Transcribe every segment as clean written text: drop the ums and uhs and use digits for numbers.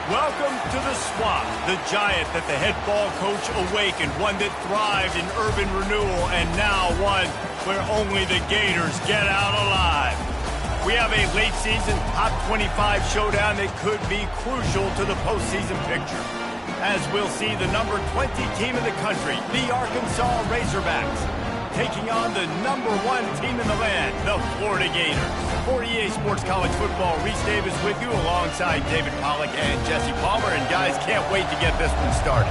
Welcome to the Swamp, the giant that the head ball coach awakened, one that thrived in urban renewal, and now one where only the Gators get out alive. We have a late season top 25 showdown that could be crucial to the postseason picture, as we'll see the number 20 team in the country, the Arkansas Razorbacks, taking on the number 1 team in the land, the Florida Gators. For EA Sports College Football, Reese Davis with you alongside David Pollack and Jesse Palmer. And guys, can't wait to get this one started.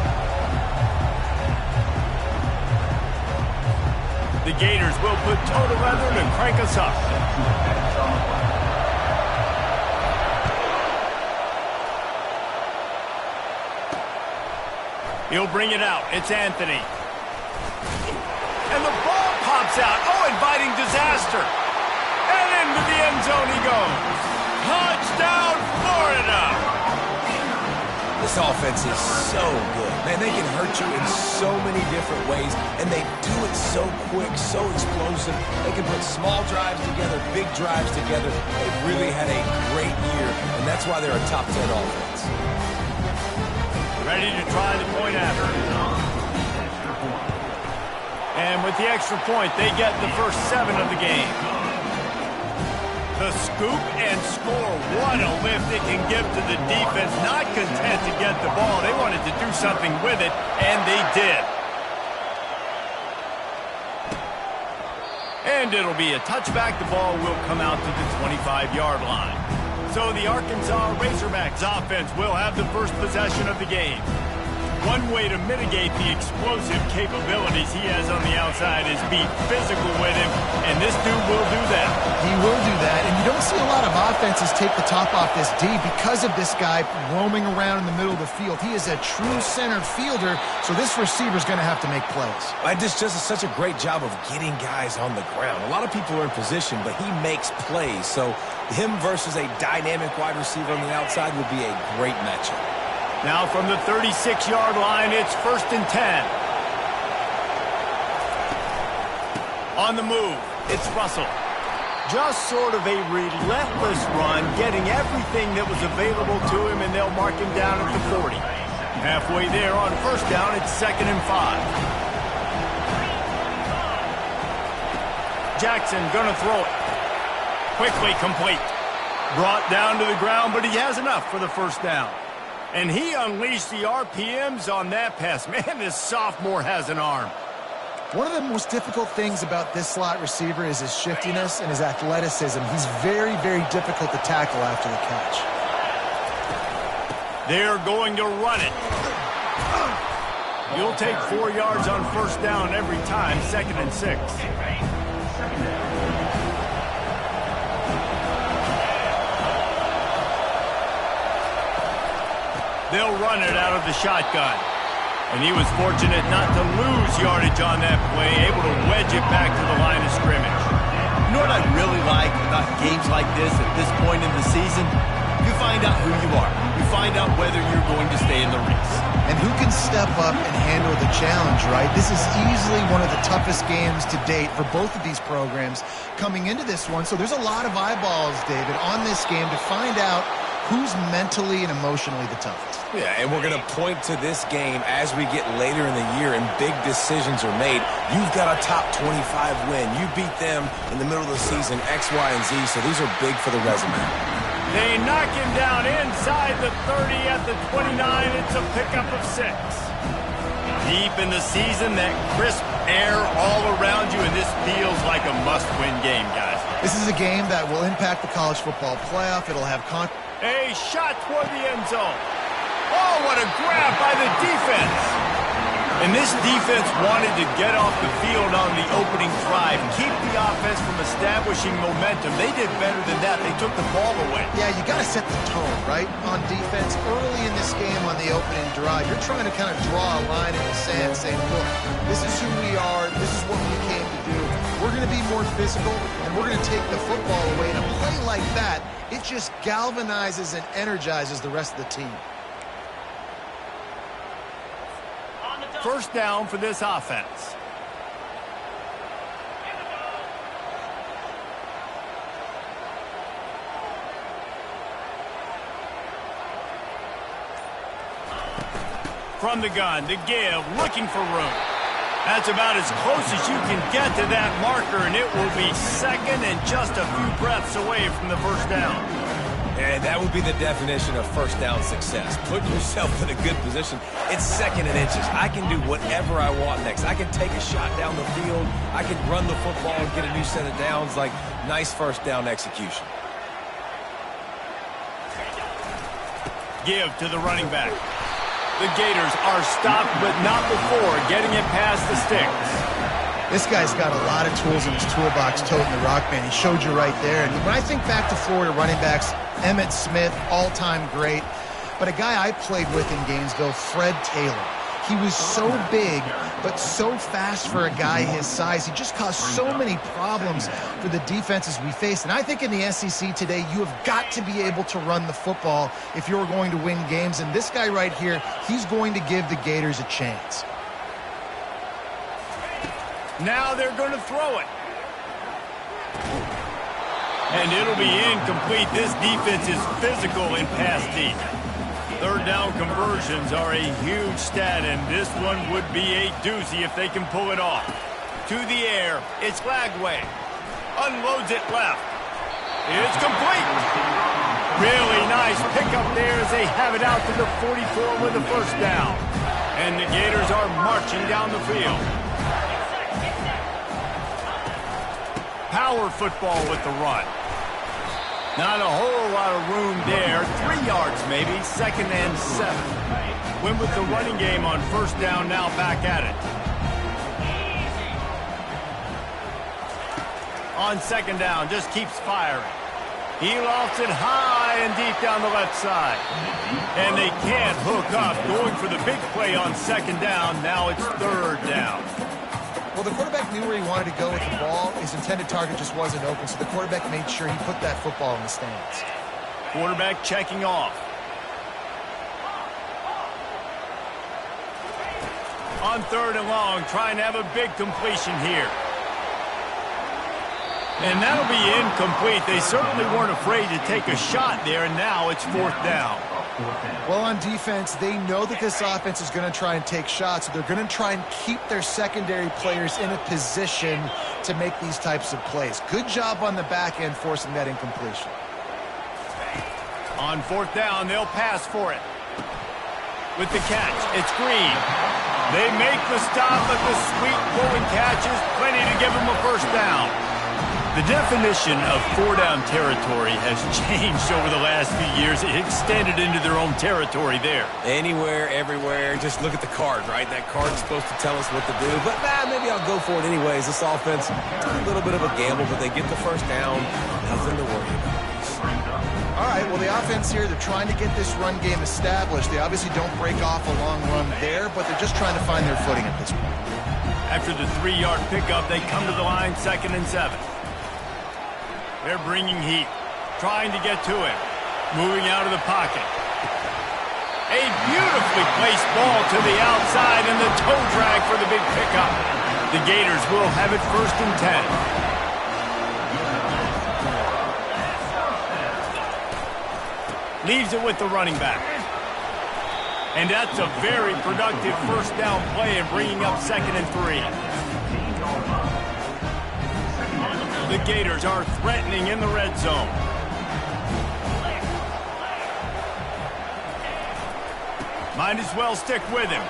The Gators will put toe to leather and crank us up. He'll bring it out. It's Anthony. And the ball pops out. Oh, inviting disaster. And into the end zone he goes. Touchdown, Florida! This offense is so good. Man, they can hurt you in so many different ways, and they do it so quick, so explosive. They can put small drives together, big drives together. They've really had a great year, and that's why they're a top 10 offense. Ready to try the point after. And with the extra point, they get the first 7 of the game. The scoop and score. What a lift it can give to the defense. Not content to get the ball. They wanted to do something with it, and they did. And it'll be a touchback. The ball will come out to the 25-yard line. So the Arkansas Razorbacks offense will have the first possession of the game. One way to mitigate the explosive capabilities he has on the outside is be physical with him, and this dude will do that. He will do that, and you don't see a lot of offenses take the top off this D because of this guy roaming around in the middle of the field. He is a true center fielder, so this receiver's going to have to make plays. This just is such a great job of getting guys on the ground. A lot of people are in position, but he makes plays, so him versus a dynamic wide receiver on the outside would be a great matchup. Now from the 36-yard line, it's 1st and 10. On the move, it's Russell. Just sort of a relentless run, getting everything that was available to him, and they'll mark him down at the 40. Halfway there on 1st down, it's 2nd and 5. Jackson gonna throw it. Quickly complete. Brought down to the ground, but he has enough for the 1st down. And he unleashed the RPMs on that pass. Man, this sophomore has an arm. One of the most difficult things about this slot receiver is his shiftiness and his athleticism. He's very, very difficult to tackle after the catch. They're going to run it. You'll take 4 yards on 1st down every time, 2nd and 6. They'll run it out of the shotgun. And he was fortunate not to lose yardage on that play, able to wedge it back to the line of scrimmage. You know what I really like about games like this at this point in the season? You find out who you are. You find out whether you're going to stay in the race. And who can step up and handle the challenge, right? This is easily one of the toughest games to date for both of these programs coming into this one. So there's a lot of eyeballs, David, on this game to find out who's mentally and emotionally the toughest. Yeah, and we're going to point to this game as we get later in the year and big decisions are made. You've got a top 25 win. You beat them in the middle of the season, X, Y, and Z, so these are big for the resume. They knock him down inside the 30 at the 29. It's a pickup of 6. Deep in the season, that crisp air all around you, and this feels like a must-win game, guys. This is a game that will impact the college football playoff. It'll have a shot toward the end zone. Oh, what a grab by the defense. And this defense wanted to get off the field on the opening drive, keep the offense from establishing momentum. They did better than that. They took the ball away. Yeah, you got to set the tone, right, on defense. Early in this game on the opening drive, you're trying to kind of draw a line in the sand saying, look, this is who we are. This is what we came to do. We're going to be more physical, and we're going to take the football away. And a play like that, it just galvanizes and energizes the rest of the team. 1st down for this offense. From the gun, to give, looking for room. That's about as close as you can get to that marker, and it will be second and just a few breaths away from the first down. And that would be the definition of first down success. Putting yourself in a good position. It's second and inches. I can do whatever I want next. I can take a shot down the field. I can run the football and get a new set of downs. Like, nice first down execution. Give to the running back. The Gators are stopped, but not before getting it past the sticks. This guy's got a lot of tools in his toolbox toting the rock, man. He showed you right there. And when I think back to Florida running backs, Emmitt Smith, all-time great. But a guy I played with in Gainesville, Fred Taylor. He was so big, but so fast for a guy his size. He just caused so many problems for the defenses we faced. And I think in the SEC today, you have got to be able to run the football if you're going to win games. And this guy right here, he's going to give the Gators a chance. Now they're going to throw it. And it'll be incomplete. This defense is physical in pass deep. Third down conversions are a huge stat, and this one would be a doozy if they can pull it off. To the air, it's Lagway. Unloads it left. It's complete. Really nice pickup there as they have it out to the 44 with the first down. And the Gators are marching down the field. Power football with the run. Not a whole lot of room there. 3 yards maybe, second and 7. Went with the running game on first down, now back at it. On second down, just keeps firing. He lofts it high and deep down the left side. And they can't hook up, going for the big play on second down. Now it's third down. Well, the quarterback knew where he wanted to go with the ball. His intended target just wasn't open, so the quarterback made sure he put that football in the stands. Quarterback checking off. On third and long, trying to have a big completion here. And that'll be incomplete. They certainly weren't afraid to take a shot there, and now it's fourth down. Well, on defense, they know that this offense is going to try and take shots. So they're going to try and keep their secondary players in a position to make these types of plays. Good job on the back end forcing that incompletion. On fourth down, they'll pass for it. With the catch, it's Green. They make the stop, but the sweet pulling catch is plenty to give them a first down. The definition of four-down territory has changed over the last few years. It extended into their own territory there. Anywhere, everywhere, just look at the card, right? That card's supposed to tell us what to do, but maybe I'll go for it anyways. This offense, a little bit of a gamble, but they get the first down. Nothing to worry about. All right, well, the offense here, they're trying to get this run game established. They obviously don't break off a long run there, but they're just trying to find their footing at this point. After the 3-yard pickup, they come to the line, 2nd and 7. They're bringing heat, trying to get to him, moving out of the pocket. A beautifully placed ball to the outside and the toe drag for the big pickup. The Gators will have it 1st and 10. Leaves it with the running back. And that's a very productive first down play and bringing up 2nd and 3. The Gators are threatening in the red zone. Might as well stick with him.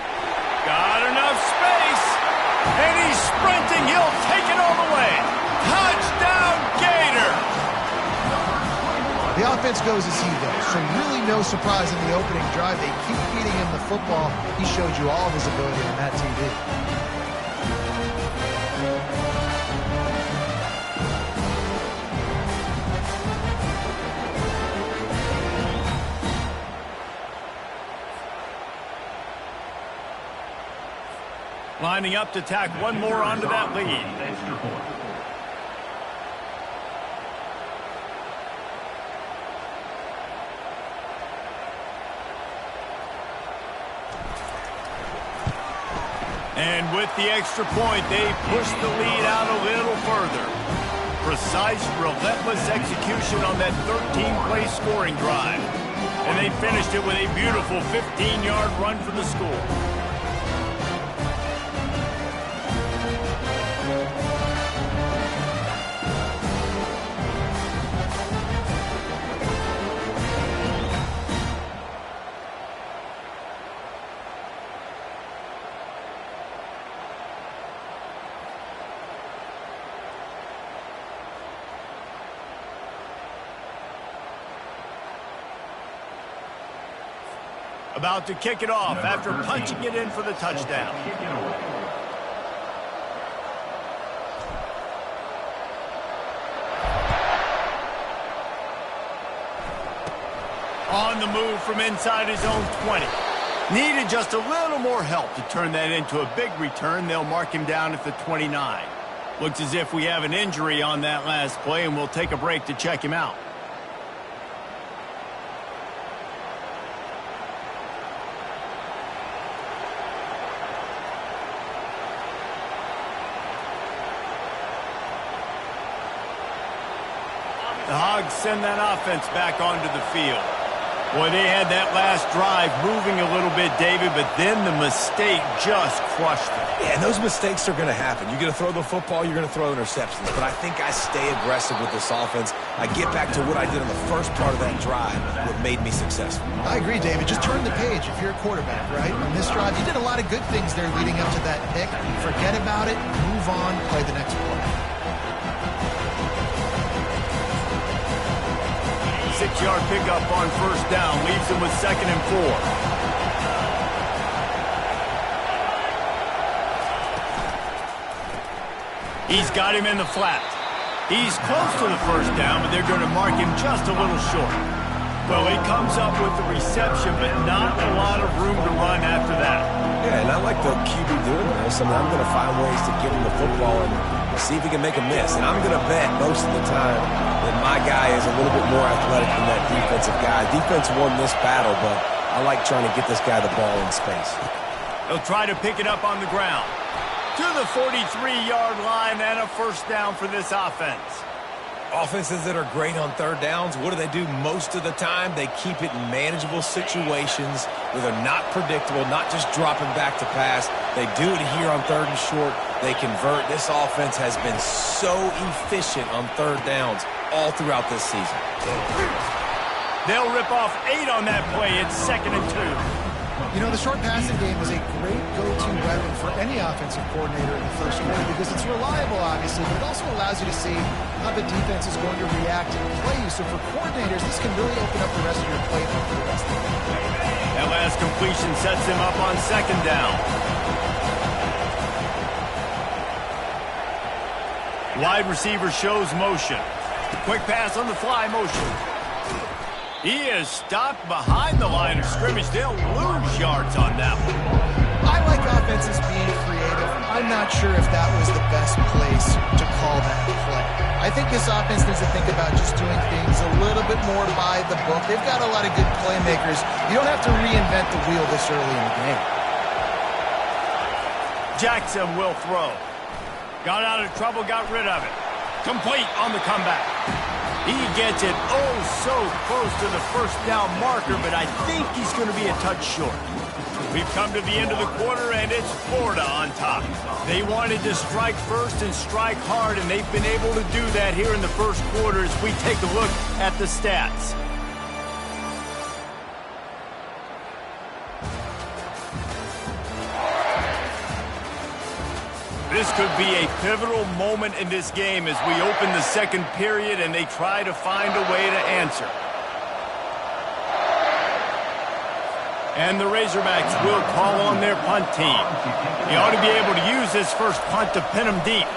Got enough space. And he's sprinting. He'll take it all the way. Touchdown, Gator! The offense goes as he goes, so really no surprise in the opening drive. They keep feeding him the football. He showed you all of his ability on that TV. Lining up to tack one more onto that lead. And with the extra point, they push the lead out a little further. Precise, relentless execution on that 13-play scoring drive. And they finished it with a beautiful 15-yard run for the score. About to kick it off after punching it in for the touchdown. On the move from inside his own 20. Needed just a little more help to turn that into a big return. They'll mark him down at the 29. Looks as if we have an injury on that last play, and we'll take a break to check him out. The Hogs send that offense back onto the field. Boy, they had that last drive moving a little bit, David, but then the mistake just crushed them. Yeah, and those mistakes are going to happen. You're going to throw the football, you're going to throw interceptions. But I think I stay aggressive with this offense. I get back to what I did on the first part of that drive, what made me successful. I agree, David. Just turn the page if you're a quarterback, right? On this drive, you did a lot of good things there leading up to that pick. Forget about it, move on, play the next play. 6-yard pickup on first down leaves him with 2nd and 4. He's got him in the flat. He's close to the first down, but they're going to mark him just a little short. Well, he comes up with the reception, but not a lot of room to run after that. Yeah, and I like the QB doing this. I mean, I'm going to find ways to give him the football and see if he can make a miss. And I'm going to bet most of the time that my guy is a little bit more athletic than that defensive guy. Defense won this battle, but I like trying to get this guy the ball in space. They'll try to pick it up on the ground. To the 43-yard line and a first down for this offense. Offenses that are great on third downs, what do most of the time? They keep it in manageable situations where they're not predictable, not just dropping back to pass. They do it here on 3rd and short. They convert. This offense has been so efficient on third downs all throughout this season. They'll rip off 8 on that play. It's 2nd and 2. You know, the short passing game is a great go-to weapon for any offensive coordinator in the first quarter because it's reliable, obviously, but it also allows you to see how the defense is going to react and play you. So for coordinators, this can really open up the rest of your playbook for the rest of the game. That last completion sets him up on 2nd down. Wide receiver shows motion. Quick pass on the fly motion. He is stopped behind the line of scrimmage. They'll lose yards on that one. I like offenses being creative. I'm not sure if that was the best place to call that play. I think this offense needs to think about just doing things a little bit more by the book. They've got a lot of good playmakers. You don't have to reinvent the wheel this early in the game. Jackson will throw. Got out of trouble, got rid of it. Complete on the comeback. He gets it so close to the first down marker, but I think he's going to be a touch short. We've come to the end of the quarter, and it's Florida on top. They wanted to strike first and strike hard, and they've been able to do that here in the first quarter as we take a look at the stats. This could be a pivotal moment in this game as we open the second period and they try to find a way to answer. And the Razorbacks will call on their punt team. They ought to be able to use this first punt to pin them deep.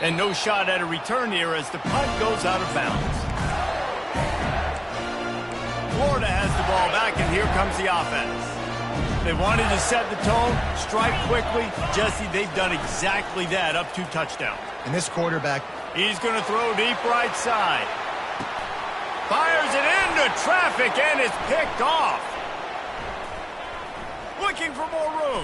And no shot at a return here as the punt goes out of bounds. Florida has the ball back, and here comes the offense. They wanted to set the tone, strike quickly. Jesse, they've done exactly that up to touchdown. And this quarterback, he's going to throw deep right side. Fires it into traffic, and it's picked off. Looking for more room.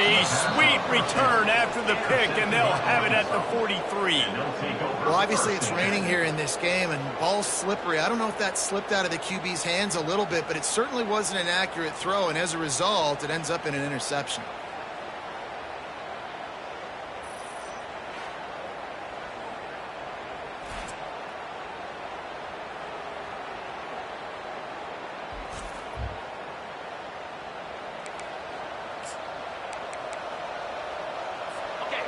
A sweet return after the pick, and they'll have it at the 43. Well, obviously it's raining here in this game, and ball's slippery. I don't know if that slipped out of the QB's hands a little bit, but it certainly wasn't an accurate throw, and as a result, it ends up in an interception.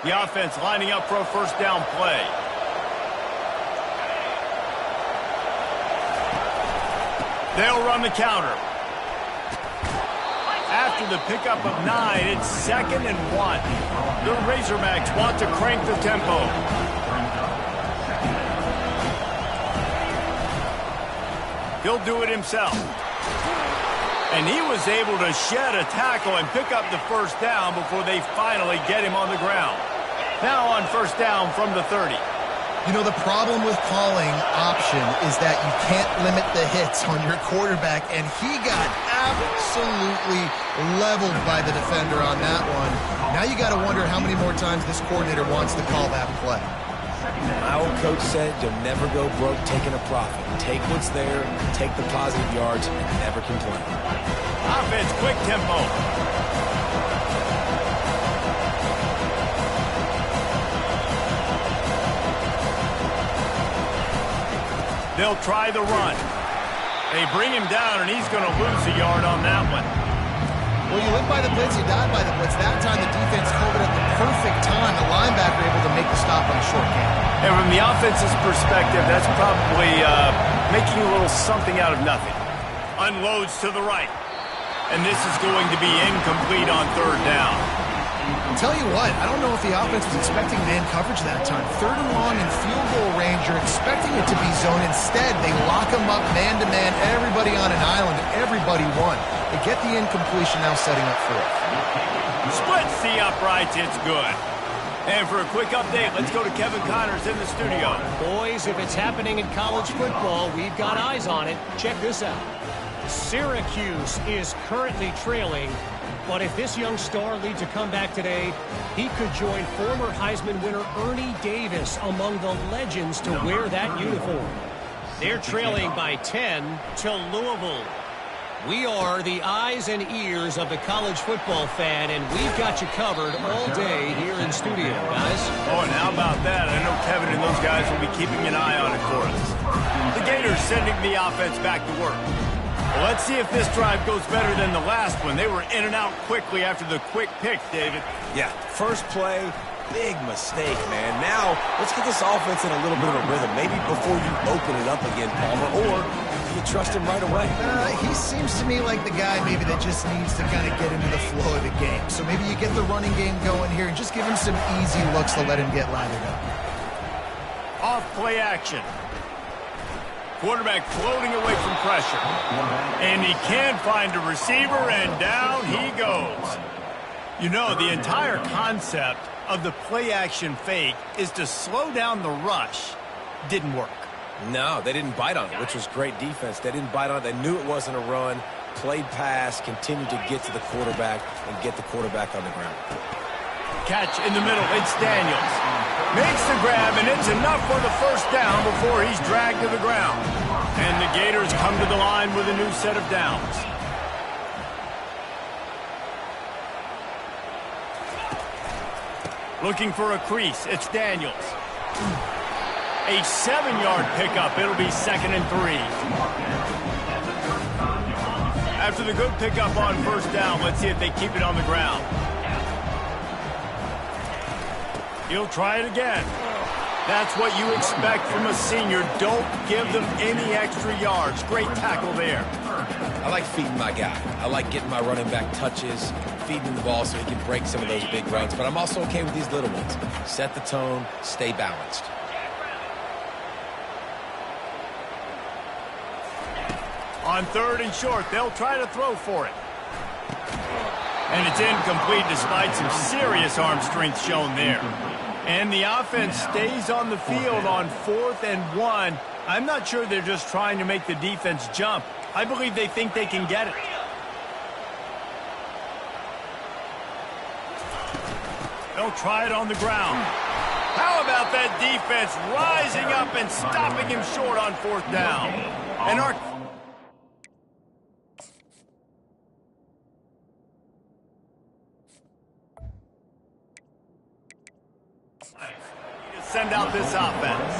The offense lining up for a first down play. They'll run the counter. After the pickup of 9, it's 2nd and 1. The Razorbacks want to crank the tempo. He'll do it himself. And he was able to shed a tackle and pick up the first down before they finally get him on the ground. Now on first down from the 30. You know, the problem with calling option is that you can't limit the hits on your quarterback, and he got absolutely leveled by the defender on that one. Now you got to wonder how many more times this coordinator wants to call that play. My old coach said you'll never go broke taking a profit. Take what's there, take the positive yards, and never complain. Offense, quick tempo. They'll try the run. They bring him down, and he's going to lose a yard on that one. Well, you live by the blitz, you die by the blitz. That time the defense called it at the perfect time. The linebacker able to make the stop on a short game. And from the offense's perspective, that's probably making a little something out of nothing. Unloads to the right. And this is going to be incomplete on third down. I'll tell you what, I don't know if the offense was expecting man coverage that time. 3rd and long in field goal range, you're expecting it to be zone. Instead, they lock them up man-to-man, everybody on an island, everybody won. They get the incompletion, now setting up 4th. Splits the uprights, it's good. And for a quick update, let's go to Kevin Connors in the studio. Boys, if it's happening in college football, we've got eyes on it. Check this out. Syracuse is currently trailing, but if this young star leads a comeback today, he could join former Heisman winner Ernie Davis among the legends to wear that uniform. They're trailing by 10 to Louisville. We are the eyes and ears of the college football fan, and we've got you covered all day here in studio, guys. Oh, and how about that? I know Kevin and those guys will be keeping an eye on it for us. The Gators sending the offense back to work. Well, let's see if this drive goes better than the last one. They were in and out quickly after the quick pick, David. Yeah, first play, big mistake, man. Now, let's get this offense in a little bit of a rhythm. Maybe before you open it up again, Palmer, or you trust him right away. He seems to me like the guy maybe that just needs to kind of get into the flow of the game. So maybe you get the running game going here and just give him some easy looks to let him get lathered up. Off play action. Quarterback floating away from pressure. And he can't find a receiver, and down he goes. You know, the entire concept of the play-action fake is to slow down the rush. Didn't work. No, they didn't bite on it, which was great defense. They didn't bite on it. They knew it wasn't a run. Played pass, continued to get to the quarterback and get the quarterback on the ground. Catch in the middle. It's Daniels. Makes the grab, and it's enough for the first down before he's dragged to the ground. And the Gators come to the line with a new set of downs. Looking for a crease. It's Daniels. A 7-yard pickup. It'll be 2nd and 3. After the good pickup on first down, let's see if they keep it on the ground. He'll try it again. That's what you expect from a senior. Don't give them any extra yards. Great tackle there. I like feeding my guy. I like getting my running back touches, feeding him the ball so he can break some of those big runs. But I'm also okay with these little ones. Set the tone, stay balanced. On 3rd and short, they'll try to throw for it. And it's incomplete despite some serious arm strength shown there. And the offense stays on the field on 4th and 1. I'm not sure they're just trying to make the defense jump. I believe they think they can get it. They'll try it on the ground. How about that defense rising up and stopping him short on 4th down? And our send out this offense.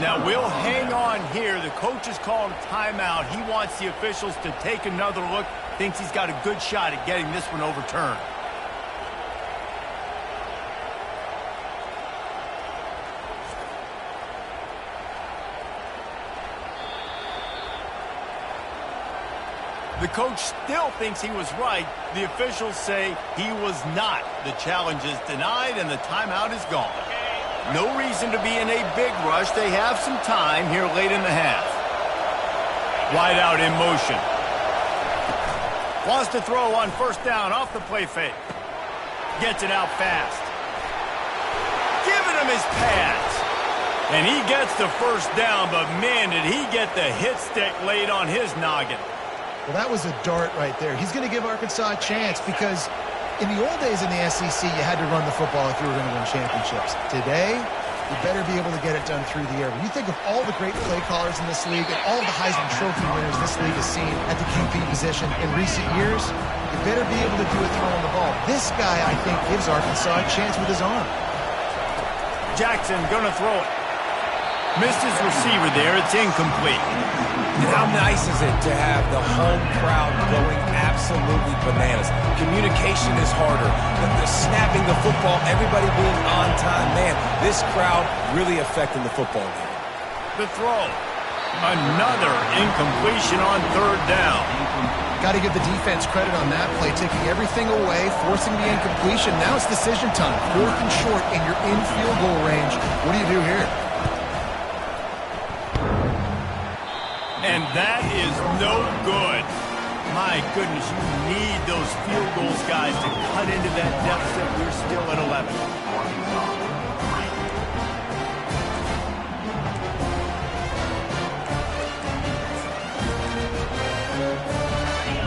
Now we'll hang on here. The coach has called a timeout. He wants the officials to take another look. Thinks he's got a good shot at getting this one overturned. The coach still thinks he was right. The officials say he was not. The challenge is denied and the timeout is gone. No reason to be in a big rush. They have some time here late in the half. Wide out in motion. Wants to throw on 1st down off the play fake. Gets it out fast. Giving him his pads. And he gets the 1st down, but man, did he get the hit stick laid on his noggin. Well, that was a dart right there. He's going to give Arkansas a chance because in the old days in the SEC, you had to run the football if you were going to win championships. Today, you better be able to get it done through the air. When you think of all the great play callers in this league and all the Heisman Trophy winners this league has seen at the QB position in recent years, you better be able to do it throwing the ball. This guy, I think, gives Arkansas a chance with his arm. Jackson going to throw it. Missed his receiver there. It's incomplete. And how nice is it to have the home crowd going absolutely bananas? Communication is harder. The snapping the football, everybody being on time. Man, this crowd really affecting the football game. The throw. Another incompletion on 3rd down. Got to give the defense credit on that play, taking everything away, forcing the incompletion. Now it's decision time. 4th and short, and you're in field goal range. What do you do here? And that is no good. My goodness, you need those field goals, guys, to cut into that deficit. We're still at 11.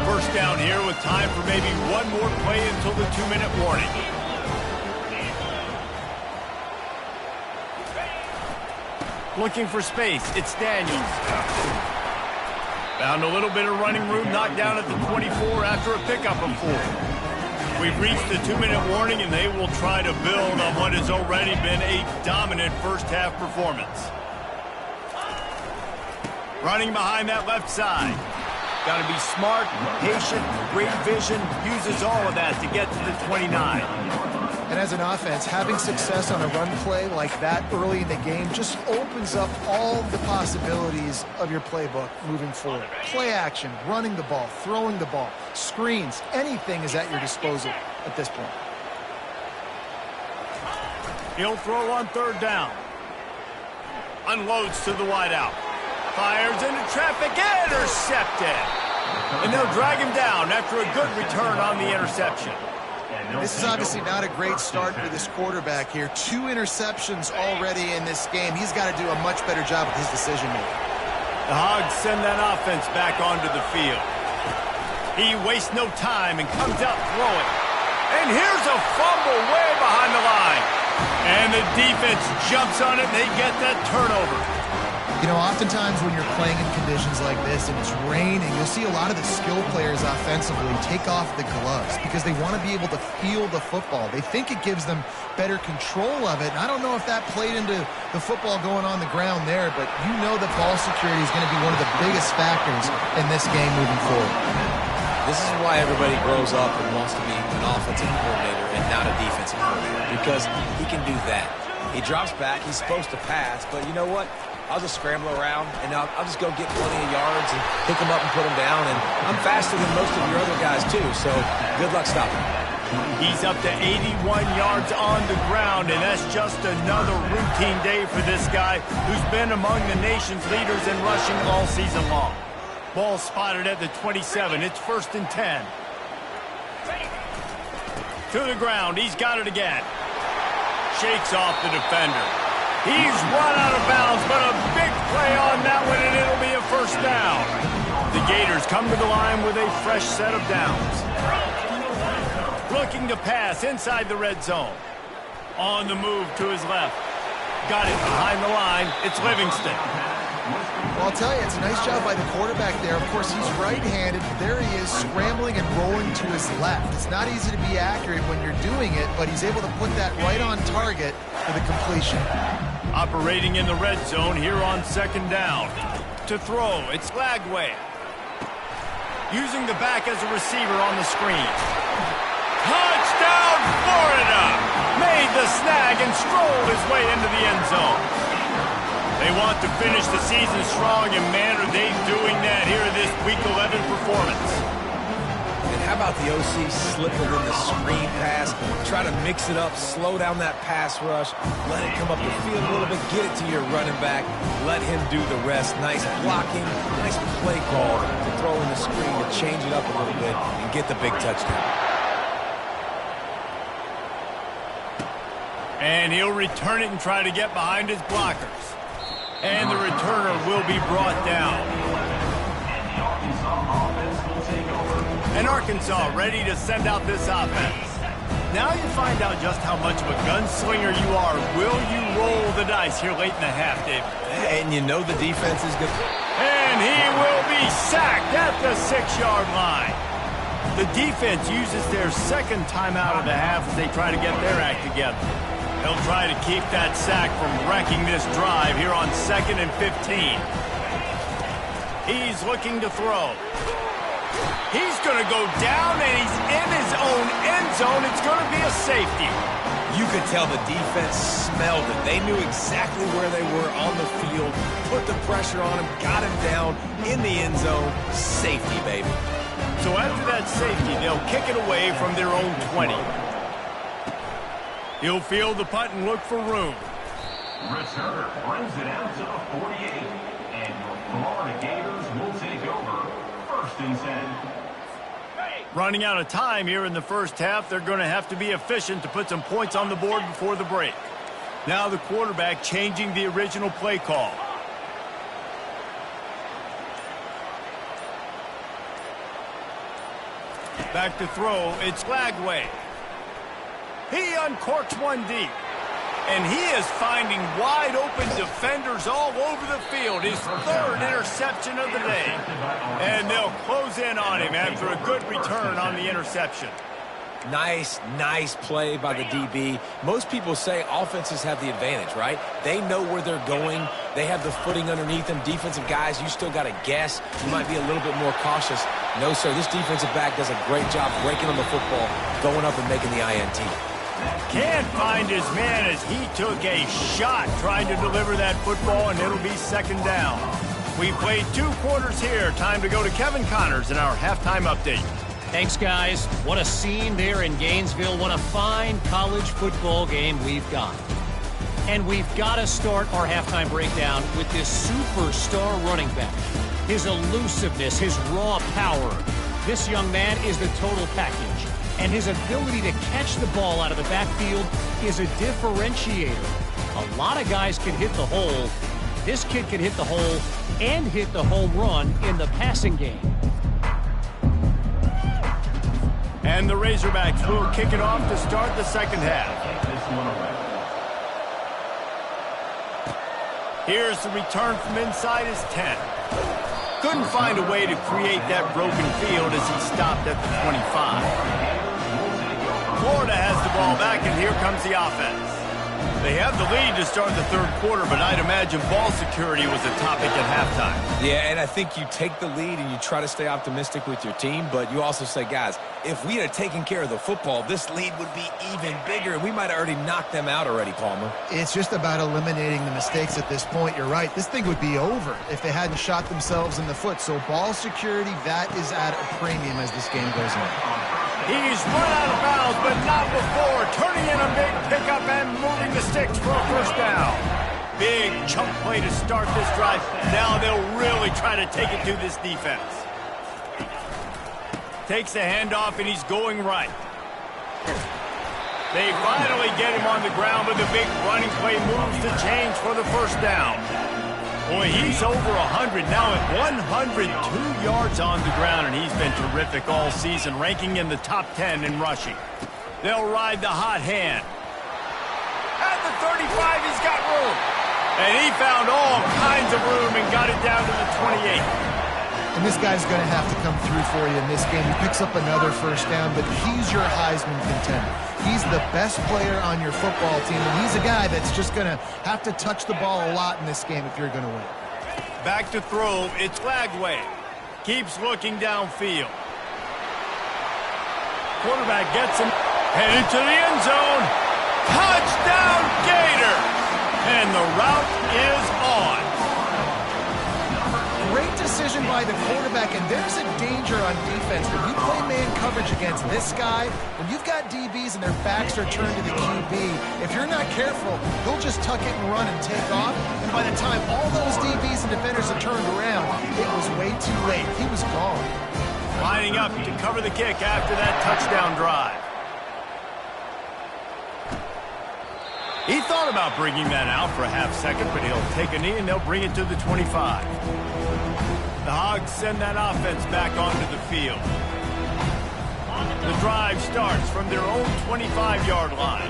1st down here with time for maybe one more play until the 2-minute warning. Looking for space. It's Daniels. Found a little bit of running room, knocked down at the 24 after a pickup of 4. We've reached the 2-minute warning, and they will try to build on what has already been a dominant 1st half performance. Running behind that left side. Got to be smart, patient, great vision, uses all of that to get to the 29. And as an offense, having success on a run play like that early in the game just opens up all the possibilities of your playbook moving forward. Play action, running the ball, throwing the ball, screens, anything is at your disposal at this point. He'll throw on 3rd down. Unloads to the wideout. Fires into traffic, intercepted. And they'll drag him down after a good return on the interception. This is obviously not a great start for this quarterback here. 2 interceptions already in this game. He's got to do a much better job with his decision-making. The Hogs send that offense back onto the field. He wastes no time and comes out throwing. And here's a fumble way behind the line. And the defense jumps on it, and they get that turnover. You know, oftentimes when you're playing in conditions like this and it's raining, you'll see a lot of the skill players offensively take off the gloves because they want to be able to feel the football. They think it gives them better control of it. And I don't know if that played into the football going on the ground there, but you know that ball security is going to be one of the biggest factors in this game moving forward. This is why everybody grows up and wants to be an offensive coordinator and not a defensive coordinator, because he can do that. He drops back, he's supposed to pass, but you know what? I'll just scramble around, and I'll just go get plenty of yards and pick them up and put them down. And I'm faster than most of your other guys, too, so good luck stopping. He's up to 81 yards on the ground, and that's just another routine day for this guy who's been among the nation's leaders in rushing all season long. Ball spotted at the 27. It's 1st and 10. To the ground. He's got it again. Shakes off the defender. He's run out of bounds, but a big play on that one, and it'll be a 1st down. The Gators come to the line with a fresh set of downs. Looking to pass inside the red zone. On the move to his left. Got it behind the line. It's Livingston. Well, I'll tell you, it's a nice job by the quarterback there. Of course, he's right-handed. There he is, scrambling and rolling to his left. It's not easy to be accurate when you're doing it, but he's able to put that right on target for the completion. Operating in the red zone here on second down. To throw, it's Lagway. Using the back as a receiver on the screen. Touchdown, Florida! Made the snag and strolled his way into the end zone. They want to finish the season strong, and man, are they doing that here in this Week 11 performance. And how about the OC slipping in the screen pass, try to mix it up, slow down that pass rush, let it come up the field a little bit, get it to your running back, let him do the rest. Nice blocking, nice play call to throw in the screen to change it up a little bit and get the big touchdown. And he'll return it and try to get behind his blockers. And the returner will be brought down. And Arkansas ready to send out this offense. Now you find out just how much of a gunslinger you are. Will you roll the dice here late in the half, David? And you know the defense is good. And he will be sacked at the 6-yard line. The defense uses their second timeout of the half as they try to get their act together. They'll try to keep that sack from wrecking this drive here on 2nd and 15. He's looking to throw. He's going to go down, and he's in his own end zone. It's going to be a safety. You could tell the defense smelled it. They knew exactly where they were on the field, put the pressure on him, got him down in the end zone. Safety, baby. So after that safety, they'll kick it away from their own 20. He'll field the punt and look for room. Returner brings it out to the 48, and your Florida Gators will take over 1st and 10. Running out of time here in the first half, they're going to have to be efficient to put some points on the board before the break. Now the quarterback changing the original play call. Back to throw, it's Lagway. He uncorks one deep. And he is finding wide-open defenders all over the field. His 3rd interception of the day. And they'll close in on him after a good return on the interception. Nice play by the DB. Most people say offenses have the advantage, right? They know where they're going. They have the footing underneath them. Defensive guys, you still got to guess. You might be a little bit more cautious. No, sir, this defensive back does a great job breaking on the football, going up and making the INT. Can't find his man as he took a shot trying to deliver that football, and it'll be 2nd down. We played 2 quarters here. Time to go to Kevin Connors in our halftime update. Thanks, guys. What a scene there in Gainesville. What a fine college football game we've got. And we've got to start our halftime breakdown with this superstar running back. His elusiveness, his raw power. This young man is the total package. And his ability to catch the ball out of the backfield is a differentiator. A lot of guys can hit the hole. This kid can hit the hole and hit the home run in the passing game. And the Razorbacks will kick it off to start the 2nd half. Here's the return from inside his 10. Couldn't find a way to create that broken field as he stopped at the 25. Florida has the ball back, and here comes the offense. They have the lead to start the 3rd quarter, but I'd imagine ball security was a topic at halftime. Yeah, and I think you take the lead and you try to stay optimistic with your team, but you also say, guys, if we had taken care of the football, this lead would be even bigger, and we might have already knocked them out already, Palmer. It's just about eliminating the mistakes at this point. You're right. This thing would be over if they hadn't shot themselves in the foot. So ball security, that is at a premium as this game goes on. He's run out of bounds, but not before. Turning in a big pickup and moving the sticks for a 1st down. Big chunk play to start this drive. Now they'll really try to take it to this defense. Takes the handoff, and he's going right. They finally get him on the ground, but the big running play moves the chains for the 1st down. Boy, he's over 100 now at 102 yards on the ground, and he's been terrific all season, ranking in the top 10 in rushing. They'll ride the hot hand. the 35, he's got room. And he found all kinds of room and got it down to the 28. And this guy's going to have to come through for you in this game. He picks up another first down, but he's your Heisman contender. He's the best player on your football team, and he's a guy that's just going to have to touch the ball a lot in this game if you're going to win. Back to throw, it's Lagway. Keeps looking downfield. Quarterback gets him, headed to the end zone. Touchdown, Gator! And the route is on. Great decision by the quarterback, and there's a danger on defense. When you play man coverage against this guy, when you've got DBs and their backs are turned to the QB, if you're not careful, he'll just tuck it and run and take off. And by the time all those DBs and defenders have turned around, it was way too late. He was gone. Lining up to cover the kick after that touchdown drive. He thought about bringing that out for a half second, but he'll take a knee and they'll bring it to the 25. The Hogs send that offense back onto the field. The drive starts from their own 25-yard line.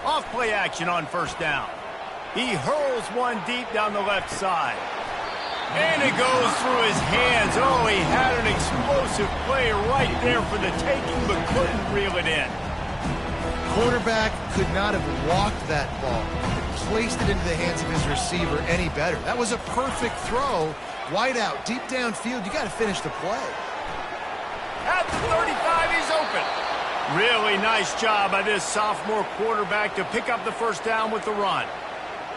Off play action on first down. He hurls one deep down the left side. And it goes through his hands. Oh, he had an explosive play right there for the taking, but couldn't reel it in. Quarterback could not have walked that ball and placed it into the hands of his receiver any better. That was a perfect throw. Wide out, deep downfield. You got to finish the play. At the 35, he's open. Really nice job by this sophomore quarterback to pick up the first down with the run.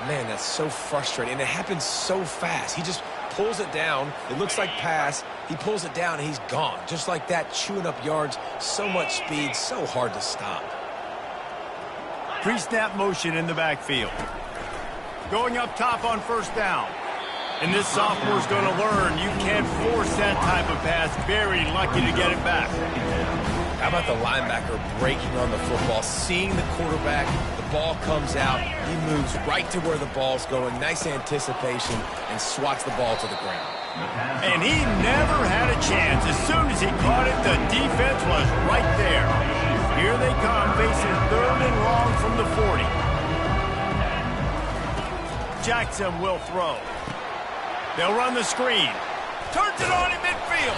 Man, that's so frustrating, and it happens so fast. He just pulls it down. It looks like pass. He pulls it down, and he's gone. Just like that, chewing up yards. So much speed, so hard to stop. Pre-snap motion in the backfield. Going up top on first down. And this sophomore's going to learn you can't force that type of pass. Very lucky to get it back. How about the linebacker breaking on the football, seeing the quarterback, the ball comes out, he moves right to where the ball's going, nice anticipation, and swats the ball to the ground. And he never had a chance. As soon as he caught it, the defense was right there. Here they come, facing 3rd and long from the 40. Jackson will throw. They'll run the screen. Turns it on in midfield.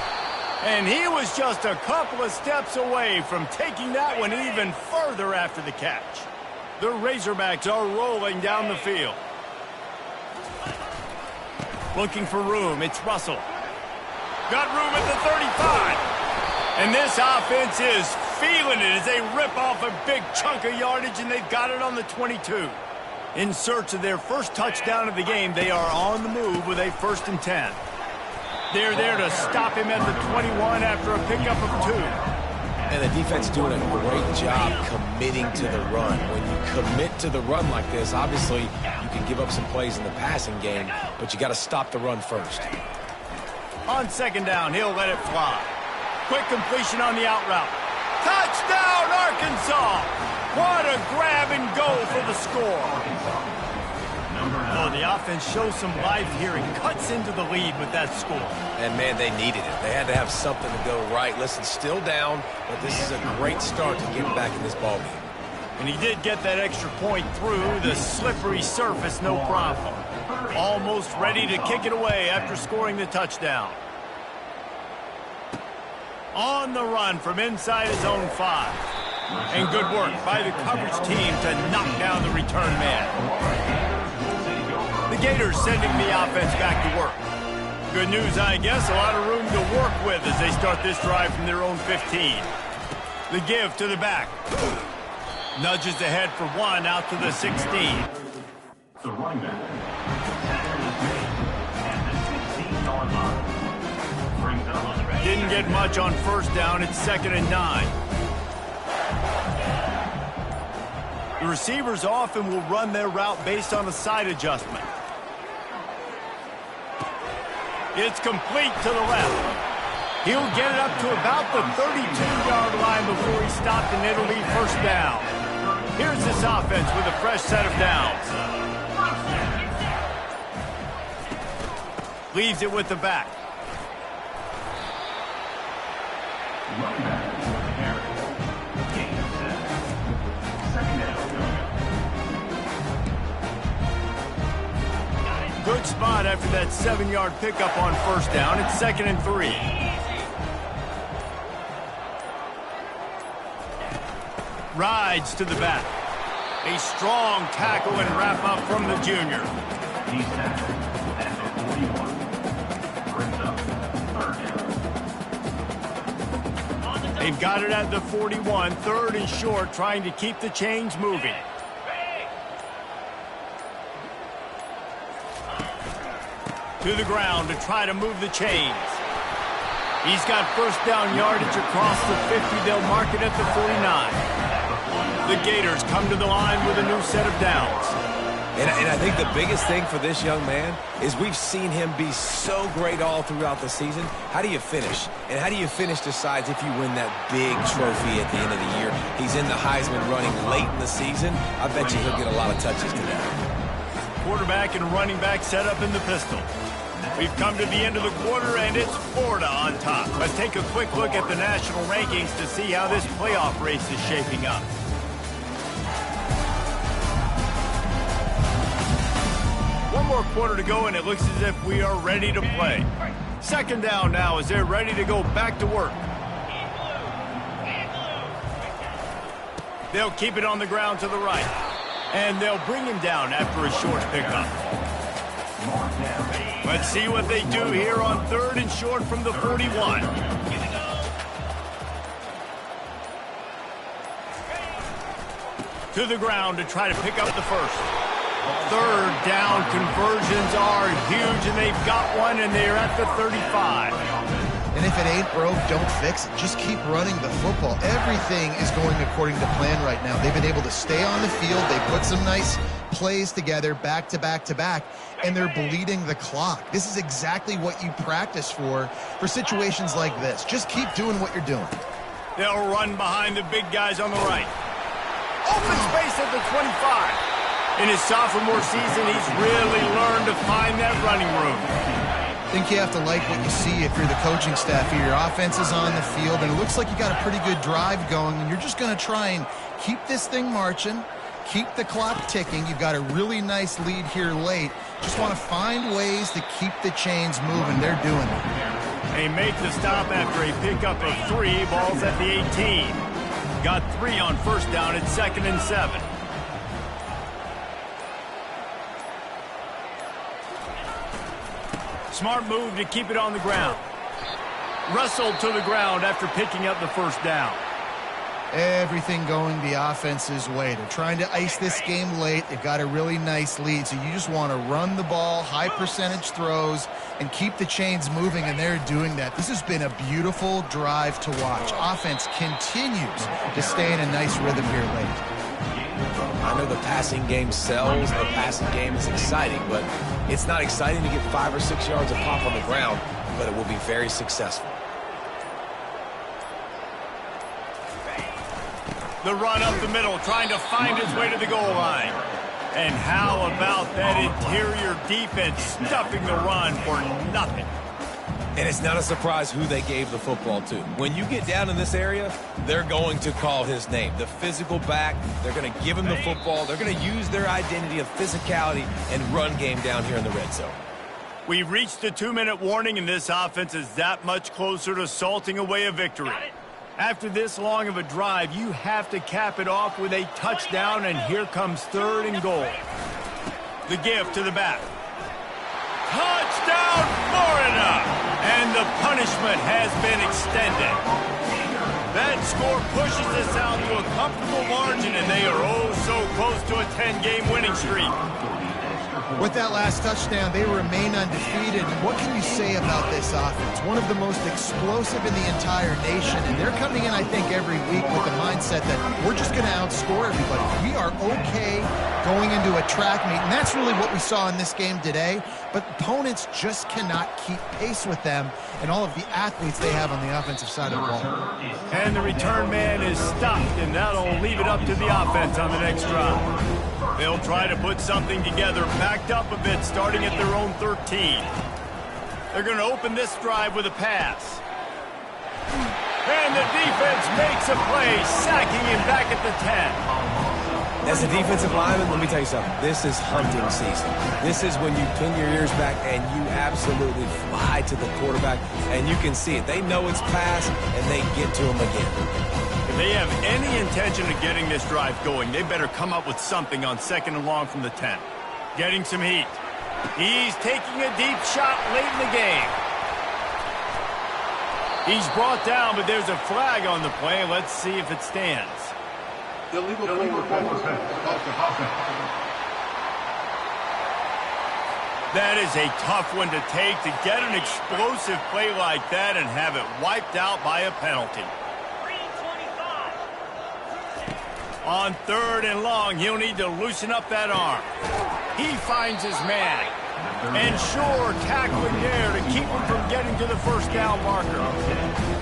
And he was just a couple of steps away from taking that one even further after the catch. The Razorbacks are rolling down the field. Looking for room, it's Russell. Got room at the 35. And this offense is feeling it as they rip off a big chunk of yardage, and they've got it on the 22. In search of their first touchdown of the game, they are on the move with a 1st and 10. They're there to stop him at the 21 after a pickup of 2. And the defense doing a great job committing to the run. When you commit to the run like this, obviously you can give up some plays in the passing game, but you got to stop the run first. On 2nd down, he'll let it fly. Quick completion on the out route. Touchdown, Arkansas! What a grab and go for the score. Oh, the offense shows some life here and cuts into the lead with that score. And, man, they needed it. They had to have something to go right. Listen, still down, but this is a great start to get back in this ballgame. And he did get that extra point through the slippery surface, no problem. Almost ready to kick it away after scoring the touchdown. On the run from inside his own 5. And good work by the coverage team to knock down the return man. The Gators sending the offense back to work. Good news, I guess, a lot of room to work with as they start this drive from their own 15. The give to the back. Nudges ahead for 1 out to the 16. The running back. At the 16-yard line. Brings up on the ready. Didn't get much on first down. It's 2nd and 9. The receivers often will run their route based on a side adjustment. It's complete to the left. He'll get it up to about the 32-yard line before he stopped, and it'll be 1st down. Here's this offense with a fresh set of downs. Leaves it with the back. spot after that 7-yard pickup on first down. It's 2nd and 3. Rides to the back. A strong tackle and wrap up from the junior. He's tackled at the 41. Brings up 3rd down. They've got it at the 41, 3rd and short, trying to keep the chains moving. To the ground to try to move the chains. He's got first down yardage across the 50. They'll mark it at the 49. The Gators come to the line with a new set of downs. And I think the biggest thing for this young man is we've seen him be so great all throughout the season. How do you finish? And how do you finish decides if you win that big trophy at the end of the year. He's in the Heisman running late in the season. I bet you he'll get a lot of touches today. Quarterback and running back set up in the pistol. We've come to the end of the quarter, and it's Florida on top. Let's take a quick look at the national rankings to see how this playoff race is shaping up. One more quarter to go, and it looks as if we are ready to play. 2nd down now as they're ready to go back to work. They'll keep it on the ground to the right. And they'll bring him down after a short pickup. Let's see what they do here on 3rd and short from the 41. To the ground to try to pick up the first. 3rd down conversions are huge, and they've got one, and they're at the 35. And if it ain't broke, don't fix it. Just keep running the football. Everything is going according to plan right now. They've been able to stay on the field. They put some nice plays together back to back to back, and they're bleeding the clock. This is exactly what you practice for situations like this. Just keep doing what you're doing. They'll run behind the big guys on the right. Open space at the 25. In his sophomore season, he's really learned to find that running room. I think you have to like what you see if you're the coaching staff here. Your offense is on the field, and it looks like you got a pretty good drive going, and you're just going to try and keep this thing marching, keep the clock ticking. You've got a really nice lead here late. Just want to find ways to keep the chains moving. They're doing it. They make the stop after a pickup of 3. Ball's at the 18. Got 3 on first down. It's 2nd and 7. Smart move to keep it on the ground. Wrestled to the ground after picking up the first down. Everything going the offense's way. They're trying to ice this game late. They've got a really nice lead, so you just want to run the ball, high percentage throws, and keep the chains moving, and they're doing that. This has been a beautiful drive to watch. Offense continues to stay in a nice rhythm here late. I know the passing game sells, the passing game is exciting, but it's not exciting to get 5 or 6 yards of pop on the ground, but it will be very successful. The run up the middle, trying to find his way to the goal line. And how about that interior defense stuffing the run for nothing? And it's not a surprise who they gave the football to. When you get down in this area, they're going to call his name. The physical back, they're going to give him the football. They're going to use their identity of physicality and run game down here in the red zone. We've reached the 2-minute warning, and this offense is that much closer to salting away a victory. After this long of a drive, you have to cap it off with a touchdown, and here comes 3rd and goal. The give to the back. Touchdown, Florida! And the punishment has been extended. That score pushes us out to a comfortable margin, and they are oh so close to a 10-game winning streak. With that last touchdown, they remain undefeated. What can you say about this offense? One of the most explosive in the entire nation, and they're coming in, I think, every week with the mindset that we're just going to outscore everybody. We are okay going into a track meet, and that's really what we saw in this game today. But opponents just cannot keep pace with them and all of the athletes they have on the offensive side of the ball. And the return man is stopped, and that'll leave it up to the offense on the next drive. They'll try to put something together, backed up a bit, starting at their own 13. They're going to open this drive with a pass. And the defense makes a play, sacking him back at the 10. As a defensive lineman, let me tell you something. This is hunting season. This is when you pin your ears back and you absolutely fly to the quarterback, and you can see it. They know it's pass, and they get to him again. If they have any intention of getting this drive going, they better come up with something on 2nd and long from the 10. Getting some heat. He's taking a deep shot late in the game. He's brought down, but there's a flag on the play. Let's see if it stands. Illegal play That is a tough one to take, to get an explosive play like that and have it wiped out by a penalty. On 3rd and long, he'll need to loosen up that arm. He finds his man. And sure, tackling there to keep him from getting to the 1st down marker.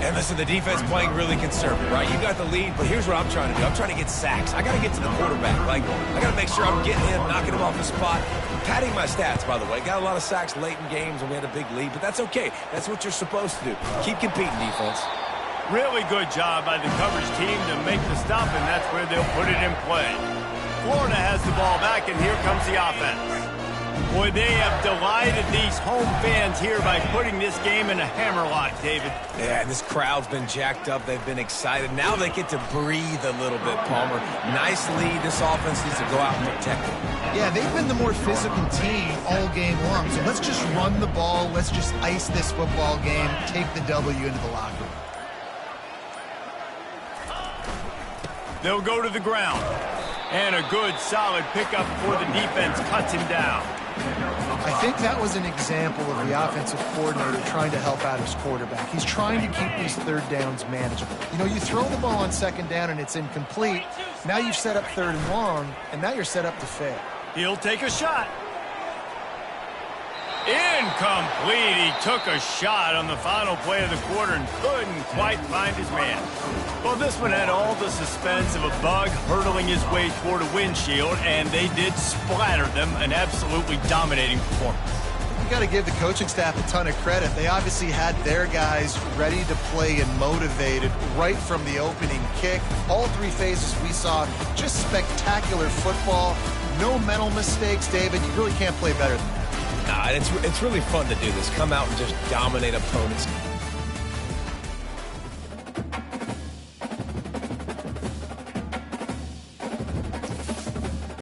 And listen, the defense playing really conservative, right? You got the lead, but here's what I'm trying to do. I'm trying to get sacks. I got to get to the quarterback. Like, I got to make sure I'm getting him, knocking him off the spot. Padding my stats, by the way. Got a lot of sacks late in games when we had a big lead, but that's okay. That's what you're supposed to do. Keep competing, defense. Really good job by the coverage team to make the stop, and that's where they'll put it in play. Florida has the ball back, and here comes the offense. Boy, they have delighted these home fans here by putting this game in a hammerlock, David. Yeah, and this crowd's been jacked up. They've been excited. Now they get to breathe a little bit, Palmer. Nice lead. This offense needs to go out and protect it. Yeah, they've been the more physical team all game long. So let's just run the ball. Let's just ice this football game. Take the W into the locker room. They'll go to the ground. And a good, solid pickup before the defense cuts him down. I think that was an example of the offensive coordinator trying to help out his quarterback. He's trying to keep these 3rd downs manageable. You know, you throw the ball on 2nd down and it's incomplete. Now you've set up 3rd and long, and now you're set up to fail. He'll take a shot. Incomplete. He took a shot on the final play of the quarter and couldn't quite find his man. Well, this one had all the suspense of a bug hurtling his way toward a windshield, and they did splatter them. An absolutely dominating performance. You got to give the coaching staff a ton of credit. They obviously had their guys ready to play and motivated right from the opening kick. All 3 phases we saw, just spectacular football. No mental mistakes, David. You really can't play better than that. Nah, it's really fun to do this. Come out and just dominate opponents.